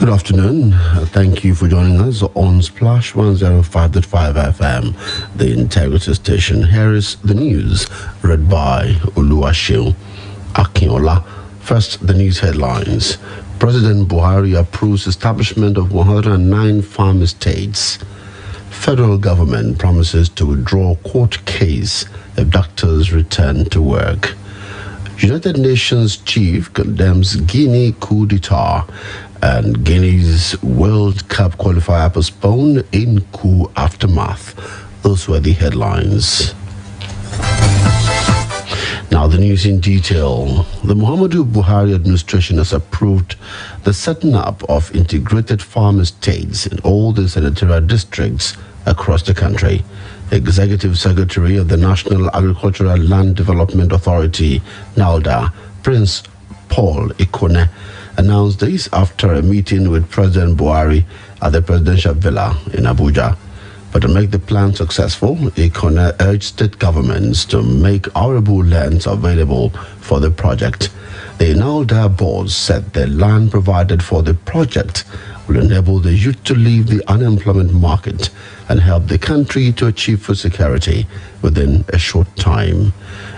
Good afternoon. Thank you for joining us on Splash 105.5 FM, the Integrity Station. Here is the news, read by Oluwaseun Akinola. First, the news headlines. President Buhari approves establishment of 109 farm estates. Federal government promises to withdraw court case if doctors return to work. United Nations chief condemns Guinea coup d'etat, and Guinea's World Cup qualifier postponed in coup aftermath. Those were the headlines. Now the news in detail. The Muhammadu Buhari administration has approved the setting up of integrated farm estates in all the senatorial districts across the country. Executive Secretary of the National Agricultural Land Development Authority, NALDA, Prince Paul Ikone, announced this after a meeting with President Buhari at the presidential villa in Abuja. But to make the plan successful, Ikone urged state governments to make arable lands available for the project. The NALDA board said the land provided for the project will enable the youth to leave the unemployment market and help the country to achieve food security within a short time.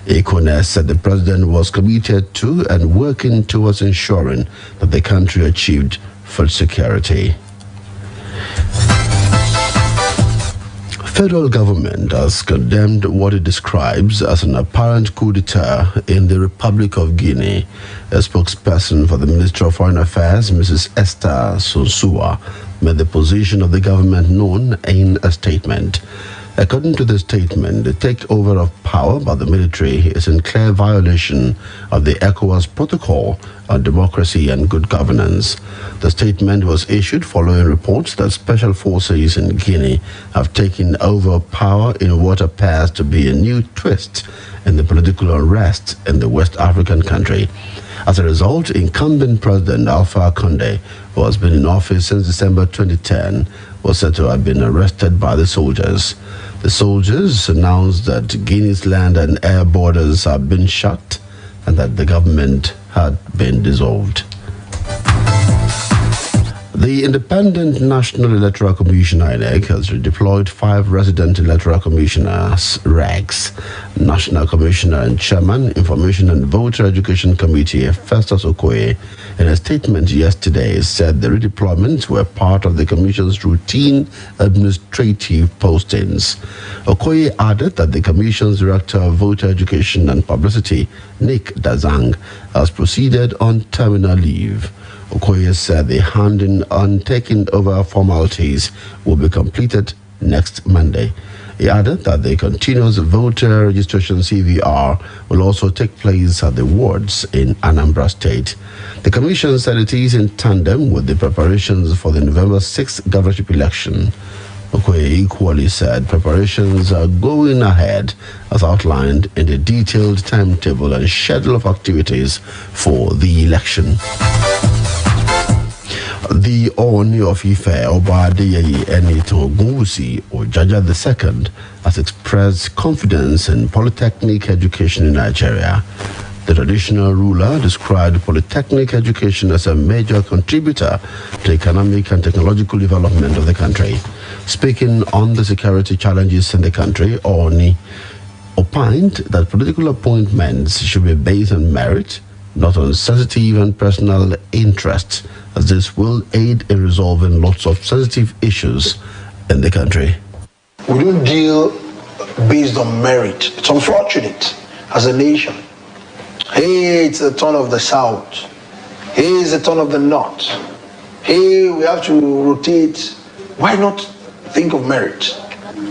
Ikone said the president was committed to and working towards ensuring that the country achieved food security. Federal government has condemned what it describes as an apparent coup d'etat in the Republic of Guinea. A spokesperson for the Ministry of Foreign Affairs, Mrs. Esther Sonsua, made the position of the government known in a statement. According to the statement, the takeover of power by the military is in clear violation of the ECOWAS Protocol on Democracy and Good Governance. The statement was issued following reports that special forces in Guinea have taken over power in what appears to be a new twist in the political unrest in the West African country. As a result, incumbent President Alpha Conde, who has been in office since December 2010, was said to have been arrested by the soldiers. The soldiers announced that Guinea's land and air borders have been shut and that the government had been dissolved. The Independent National Electoral Commission (INEC) has redeployed 5 resident electoral commissioners (RECs). National Commissioner and Chairman, Information and Voter Education Committee, Festus Okoye, in a statement yesterday, said the redeployments were part of the Commission's routine administrative postings. Okoye added that the Commission's Director of Voter Education and Publicity, Nick Dazang, has proceeded on terminal leave. Okoye said the handing and taking over formalities will be completed next Monday. He added that the continuous voter registration CVR will also take place at the wards in Anambra State. The Commission said it is in tandem with the preparations for the November 6th governorship election. Okoye equally said preparations are going ahead as outlined in the detailed timetable and schedule of activities for the election. The Ooni of Ife, Oba Adeyeye Enitan Ogunwusi Ojaja II, has expressed confidence in polytechnic education in Nigeria. The traditional ruler described polytechnic education as a major contributor to economic and technological development of the country. Speaking on the security challenges in the country, Ooni opined that political appointments should be based on merit, not on sensitive and personal interests, as this will aid in resolving lots of sensitive issues in the country. We don't deal based on merit. It's unfortunate as a nation. Hey, it's the turn of the South. Hey, it's the turn of the North. Hey, we have to rotate. Why not think of merit?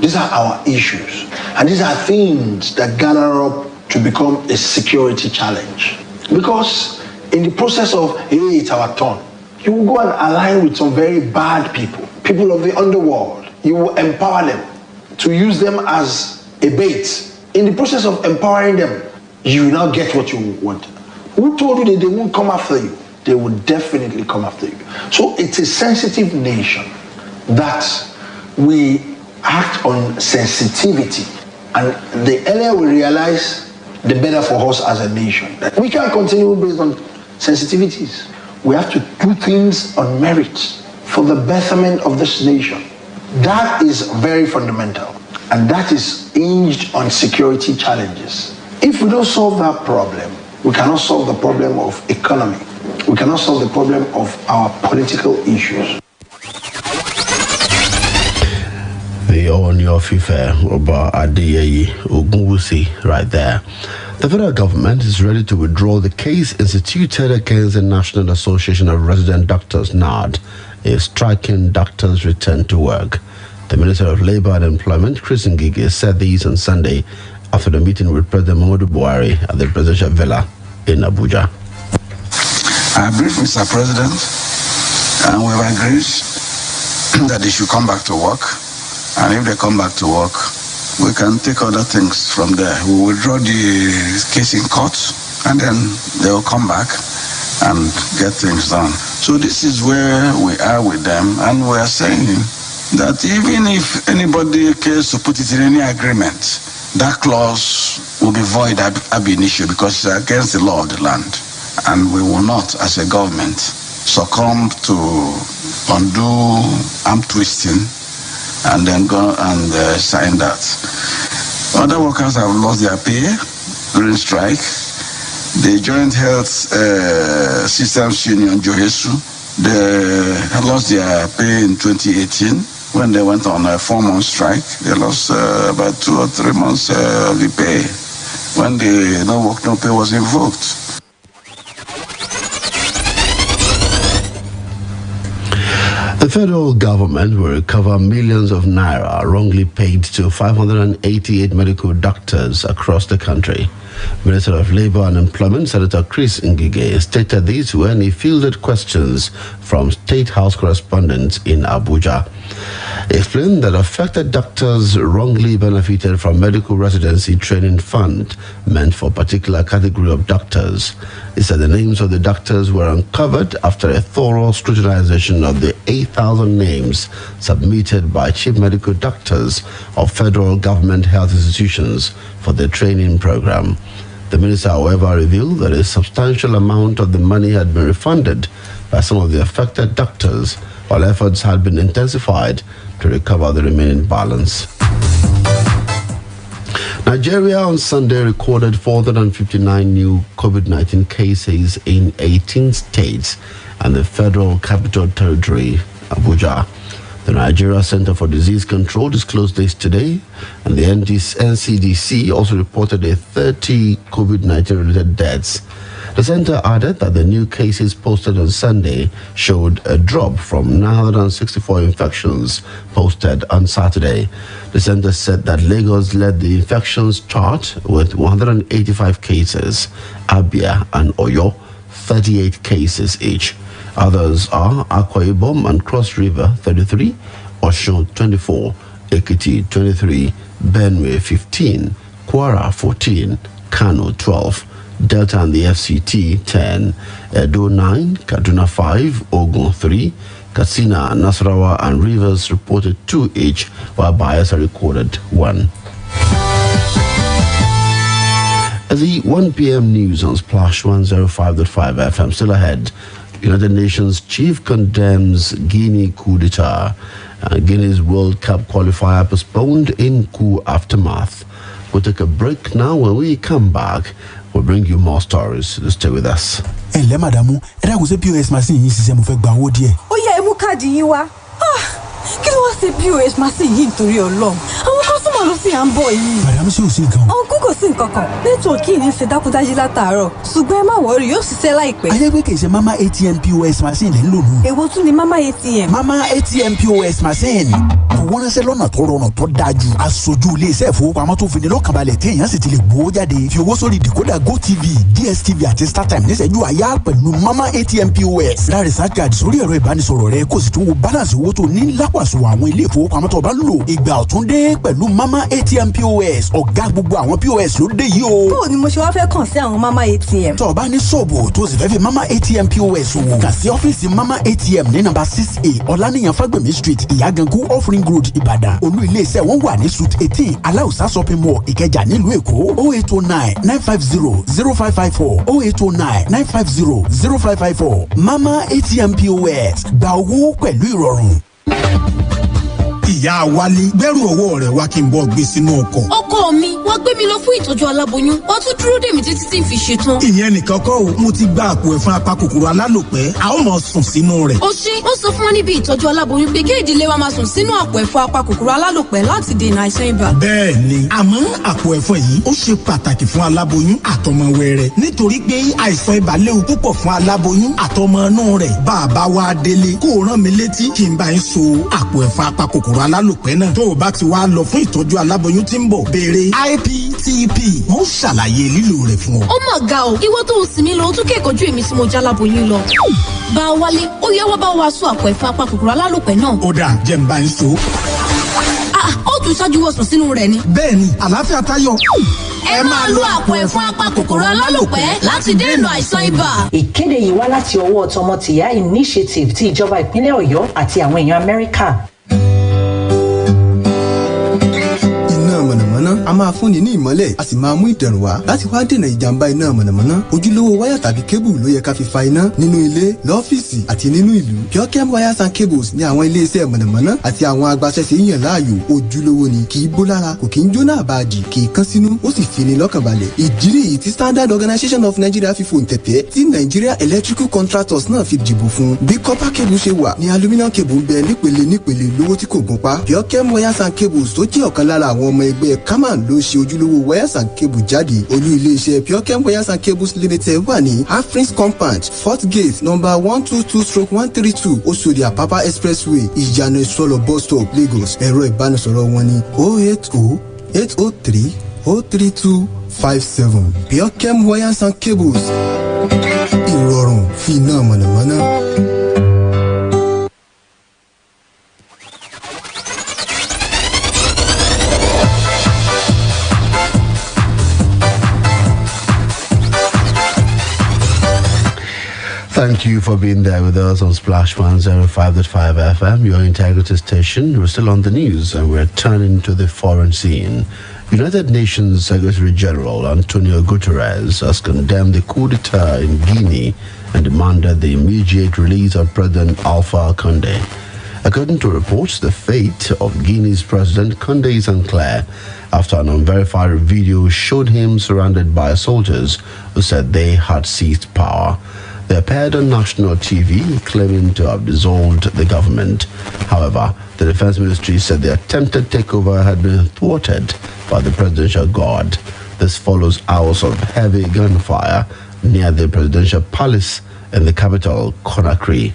These are our issues. And these are things that gather up to become a security challenge. Because in the process of, hey, it's our turn, you will go and align with some very bad people, people of the underworld. You will empower them to use them as a bait. In the process of empowering them, you will now get what you want. Who told you that they won't come after you? They will definitely come after you. So it's a sensitive nation that we act on sensitivity. And the earlier we realize, the better for us as a nation. We can't continue based on sensitivities. We have to do things on merit for the betterment of this nation. That is very fundamental, and that is hinged on security challenges. If we don't solve that problem, we cannot solve the problem of economy. We cannot solve the problem of our political issues. The Onyofife Oba Adeyeye Ogunwusi right there. The federal government is ready to withdraw the case instituted against the National Association of Resident Doctors, NARD, a striking doctors' return to work. The Minister of Labour and Employment, Chris Ngige, said this on Sunday after the meeting with President Muhammadu Buhari at the presidential villa in Abuja. I briefed Mr. President, and we've agreed that they should come back to work. And if they come back to work, we can take other things from there. We will withdraw the case in court, and then they will come back and get things done. So this is where we are with them, and we are saying that even if anybody cares to put it in any agreement, that clause will be void ab initio because it's against the law of the land. And we will not, as a government, succumb to undo arm twisting and then go and sign that. Other workers have lost their pay during strike. The Joint Health Systems Union, JOHESU, they lost their pay in 2018 when they went on a 4-month strike. They lost about 2 or 3 months of the pay when the no work, no pay was invoked. The federal government will recover millions of naira wrongly paid to 588 medical doctors across the country. Minister of Labour and Employment, Senator Chris Ngige, stated this when he fielded questions from State House correspondents in Abuja. He explained that affected doctors wrongly benefited from medical residency training fund meant for a particular category of doctors. He said the names of the doctors were uncovered after a thorough scrutinization of the 8,000 names submitted by chief medical doctors of federal government health institutions for the training program. The minister, however, revealed that a substantial amount of the money had been refunded by some of the affected doctors, while efforts had been intensified to recover the remaining balance. Nigeria on Sunday recorded 459 new COVID-19 cases in 18 states and the Federal Capital Territory, Abuja. The Nigeria Center for Disease Control disclosed this today, and the NCDC also reported 30 COVID-19 related deaths. The center added that the new cases posted on Sunday showed a drop from 964 infections posted on Saturday. The center said that Lagos led the infections chart with 185 cases, Abia and Oyo 38 cases each. Others are Akwa Ibom and Cross River 33, Osun 24, Ekiti 23, Benue 15, Kwara 14, Kano 12, Delta and the FCT 10, Edo 9, Kaduna 5, Ogun 3, Katsina, Nasarawa and Rivers reported 2 each, while Bayelsa recorded 1. The 1 p.m. news on Splash 105.5 FM. Still ahead, United Nations chief condemns Guinea coup d'etat. Guinea's World Cup qualifier postponed in coup aftermath. We'll take a break now. When we come back, we'll bring you more stories. So stay with us. Ẹ̀lẹ́ màdàmú, ẹ dákun ṣé POS machine yìí ṣiṣẹ́ mo fẹ́ gba owó díẹ̀. Ó yá ẹ mú káàdì yín wá. Kí ló wá ṣe POS machine yìí nítorí Ọlọ́run? Àwọn kọ́sọ́mà ló sì à ń bọ̀ yìí. Màdàmú sì ò sí nǹkan. Ọ̀nkú kò sí nǹkan kan. Nẹ́tíwọ̀kì yìí ń ṣe dákúdájí látàárọ̀. Ṣùgbọ́n ẹ má wọrí, yóò ṣiṣẹ́ láìpẹ́. Ayé pé kì í ṣe Mama ATM POS machine lè ń lò nù. Èwo tún ni Mama ATM? Mama ATM POS machine. Wọ́n ránṣẹ́ lọ́nà tó rọrùn tó dájú. Aṣojú ilé-iṣẹ́ ìfowópamọ́ tó fi ní lọ́kànbalẹ̀ téèyàn sì ti lè gbowó jáde. Fi owó sórí decoder GoTV, DSTV àti StarTime níṣẹ́jú àyà pẹ̀lú Mama ATM POS. Ra research card sórí ẹ̀rọ ìbánisọ̀rọ̀ rẹ kó sì tún wo balance owó tó ní lápàṣọ àwọn ilé ìfowópamọ́ tó bá ń lò. Ìgbà ọ̀tún dé pẹ̀lú Mama Mama ATM POS ọ̀gá gbogbo àwọn POS ló dé yìí o. bó ni mo ṣe wá fẹ́ kàn sí àwọn Mama ATM. tó o bá ní ṣọ́ọ̀bù tó o sì fẹ́ fi Mama ATM POS wò kàn sí ọ́fíìsì Mama ATM ní nọ́mbà 6A Ọláníyàn Fágbèmí Street Ìyágankú Offering Road Ìbàdàn. olú iléeṣẹ́ wọn wà ní suite 18 Aláùsá shopping mall Ìkẹjà nílùú Èkó. 08099500554 08099500554 Mama ATM POS gba owó pẹ̀lú ìrọ̀rùn. ìyá wálé gbẹ́rù ọwọ́ rẹ̀ wá kí n bọ́ gbé sínú ọkọ̀. ọkọ mi wá gbé mi lọ fún ìtọ́jú aláboyún wọ́n tún dúró dè mí títí tí n fi ṣetán. ìyẹn nìkan kọ́ o mo ti gba àpò ẹ̀fọn apakòkòrò alálòpẹ́ a ó máa sùn sínú rẹ̀. ó sọ fún wọn níbi ìtọ́jú aláboyún pé kí ìdílé wa máa sùn sínú àpò ẹ̀fọn apakòkòrò alálòpẹ́ láti dènà àìsàn ibà. bẹ́ẹ̀ ni àmọ́ àpò ẹ̀fọn yìí ó ṣe pàtàkì fún aláboyún àtọmọ wẹrẹ nítorí pé àìsàn ibà léwu púpọ̀ fún aláboyún àtọmọ inú rẹ̀. bàbá wa délé kó rán mi létí kí n bá ń so àpò ẹ̀fọn apakòkòrò alálòpẹ́ náà. tó o bá ti wá lọ fún ìtọ́jú aláboyún tí ń bọ̀ béèrè IPTP wọ́n ṣàlàyé lílò rẹ̀ fún ọ. ó mà ga o ìwọ tó o sì mí lọ o tún kẹ́kọ̀ọ́ ju èmi tí mo já aláboyún lọ. bá a wálé ó yẹ wá bá wa so àpò ẹ̀fọn apakòkòrò alálòpẹ́ náà. ó dà jẹ́ n bá ń so. ó tún ṣáájú wọ̀ sùn sínú rẹ̀ ni. bẹ́ẹ̀ni àlàáfíà tayọ. ẹ máa lo àpò ẹ̀fọn apakòkòrò alálòpẹ́ láti dènà àìsàn ibà. ìkéde yìí wá láti ọwọ́ tọmọtìyá initiative ti ìjọba ìpínlẹ̀ Ọ̀yọ́ àti àwọn èèyàn Amẹ́ríkà. mọ̀nàmọ́ná a máa fúnni ní ìmọ́lẹ̀ a sì máa mú ìdẹ̀rùn wá láti wá dènà ìjàmbá iná mọ̀nàmọ́ná. ojúlówó wáyà tàbí kébù ló yẹ ká fi fa iná nínú ilé lọ́fíìsì àti nínú ìlú. Purchem wires and cables ní àwọn ilé-iṣẹ́ mọ̀nàmọ́ná àti àwọn agbaṣẹ́ṣe yàn láàyò. ojúlówó ni kì í bó lára kò kì í jóná àbáàdì kì í kán sínú ó sì fini lọ́kàn balẹ̀. ìdí nìyí tí Standard Organization of Nigeria fi fòǹtẹ̀tẹ̀ tí Nigeria Electrical Contractors náà fi dìbò fún. bí copper cable ṣe wà ní aluminium cable ń bẹ nípele lówó tí kò gún pa. Purchem wires and cables tó jẹ́ ọ̀kan lára àwọn ọmọ ẹgbẹ́ Kaman ló ṣe ojúlówó wires and cable jáde. olú iléeṣẹ́ Purchem wires and cables limited wà ní Afrins compound Fort Gate number 122/132 Oṣòdì Apapa expressway Ìyànà Ìsọlọ̀ bus stop Lagos. ẹ̀rọ ìbánisọ̀rọ̀ wọn ní 080-803-03257. Purchem wires and cables ìrọ̀rùn fi iná mọ̀nàmọ́ná. Thank you for being there with us on Splash 105.5 FM, your integrity station. We're still on the news and we're turning to the foreign scene. United Nations Secretary General Antonio Guterres has condemned the coup d'etat in Guinea and demanded the immediate release of President Alpha Condé. According to reports, the fate of Guinea's President Condé is unclear after an unverified video showed him surrounded by soldiers who said they had seized power. They appeared on national TV claiming to have dissolved the government. However, the Defense Ministry said the attempted takeover had been thwarted by the presidential guard. This follows hours of heavy gunfire near the presidential palace in the capital, Conakry.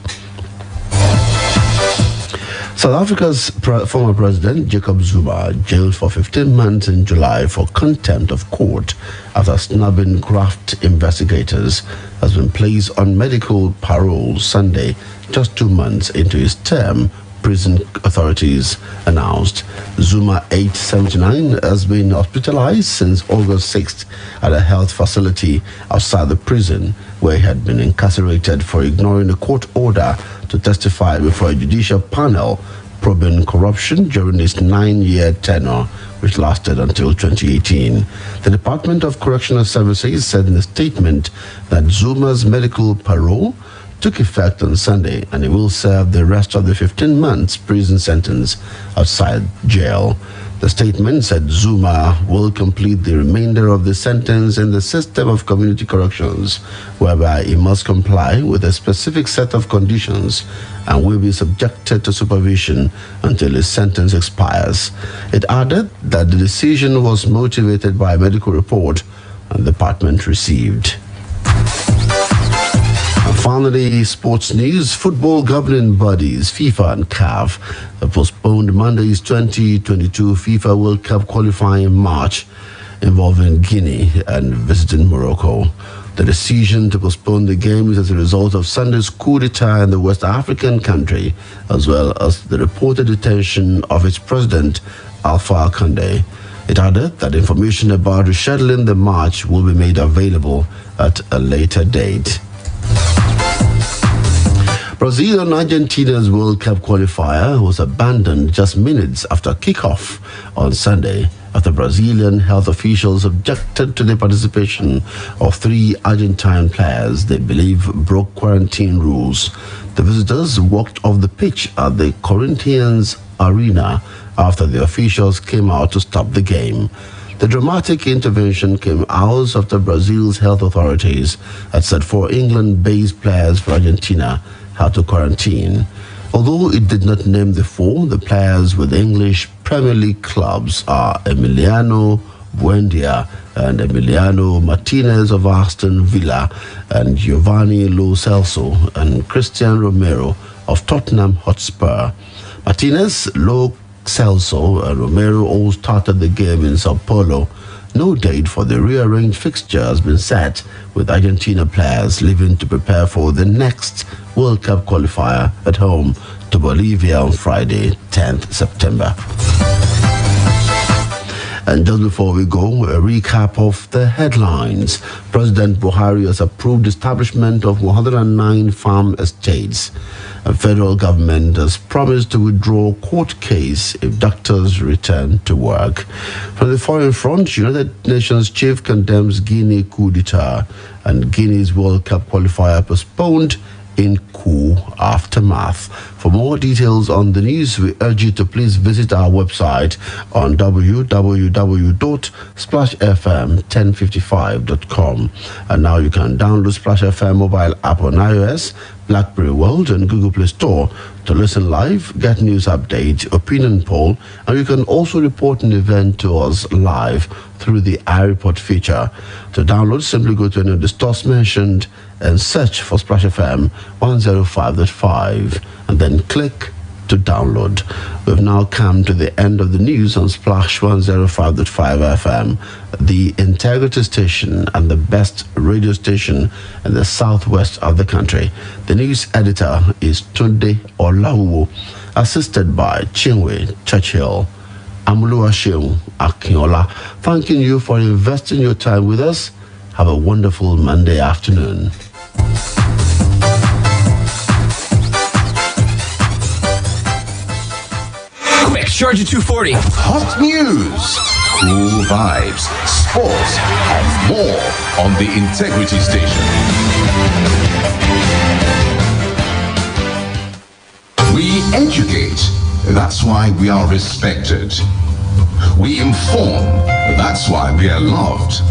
South Africa's former president, Jacob Zuma, jailed for 15 months in July for contempt of court after snubbing graft investigators, has been placed on medical parole Sunday, just 2 months into his term, prison authorities announced. Zuma, 879, has been hospitalized since August 6th at a health facility outside the prison, where he had been incarcerated for ignoring a court order to testify before a judicial panel probing corruption during his 9-year tenure, which lasted until 2018. The Department of Correctional Services said in a statement that Zuma's medical parole took effect on Sunday and he will serve the rest of the 15 months prison sentence outside jail. The statement said Zuma will complete the remainder of the sentence in the system of community corrections, whereby he must comply with a specific set of conditions and will be subjected to supervision until his sentence expires. It added that the decision was motivated by a medical report the department received. And finally, sports news. Football governing bodies, FIFA and CAF, have postponed Monday's 2022 FIFA World Cup qualifying match involving Guinea and visiting Morocco. The decision to postpone the game is as a result of Sunday's coup d'etat in the West African country, as well as the reported detention of its president, Alpha Conde. It added that information about rescheduling the match will be made available at a later date. Brazil and Argentina's World Cup qualifier was abandoned just minutes after kickoff on Sunday after Brazilian health officials objected to the participation of 3 Argentine players they believe broke quarantine rules. The visitors walked off the pitch at the Corinthians Arena after the officials came out to stop the game. The dramatic intervention came hours after Brazil's health authorities had said 4 England-based players for Argentina had to quarantine. Although it did not name the 4, the players with English Premier League clubs are Emiliano Buendia and Emiliano Martinez of Aston Villa and Giovanni Lo Celso and Christian Romero of Tottenham Hotspur. Martinez, Lo Celso and Romero all started the game in Sao Paulo. No date for the rearranged fixture has been set, with Argentina players leaving to prepare for the next World Cup qualifier at home to Bolivia on Friday, 10th September. And just before we go, a recap of the headlines. President Buhari has approved establishment of 109 farm estates. The federal government has promised to withdraw court case if doctors return to work. From the foreign front, United Nations chief condemns Guinea coup d'etat and Guinea's World Cup qualifier postponed in coup aftermath. For more details on the news, we urge you to please visit our website on www.splashfm1055.com. And now you can download Splash FM mobile app on iOS, BlackBerry World and Google Play Store to listen live, get news update, opinion poll, and you can also report an event to us live through the iReport feature. To download, simply go to any of the stores mentioned and search for Splash FM 105.5 and then click to download. We've now come to the end of the news on Splash 105.5 FM, the integrity station and the best radio station in the southwest of the country. The news editor is Tunde Olawo, assisted by Chinwe Churchill. I'm Oluwaseun Akinola, thanking you for investing your time with us. Have a wonderful Monday afternoon. Quick, Charger 240. Hot news, cool vibes, sports, and more on the Integrity Station. We educate, that's why we are respected. We inform, that's why we are loved.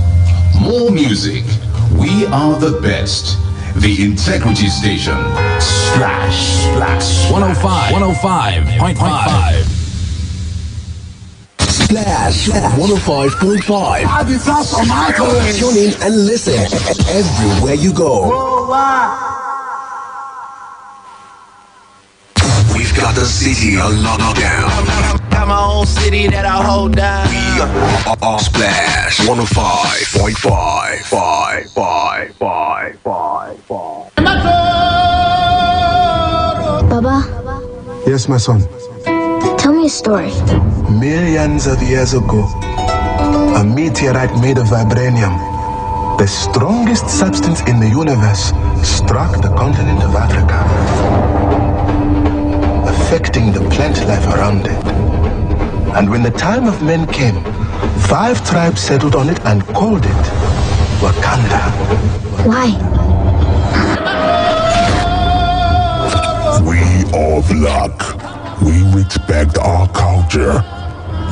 More music, we are the best. The Integrity Station. Splash, splash. 105.5. Splash 105.5. Tune in and listen everywhere you go. We've got the city on lockdown. Got my own city that I hold down. We are Splash 105.5. Baba? Yes, my son. Tell me a story. Millions of years ago, a meteorite made of vibranium, the strongest substance in the universe, struck the continent of Africa, affecting the plant life around it. And when the time of men came, 5 tribes settled on it and called it Wakanda. Why? We are black. We respect our culture.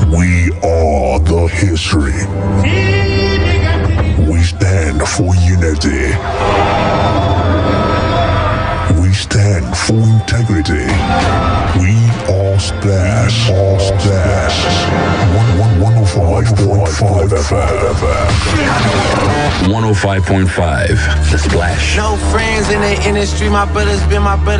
We are the history. We stand for unity. We stand for integrity. We are Splash. 105.5 FM. 105.5. The Splash. No friends in the industry, my brothers been my brothers.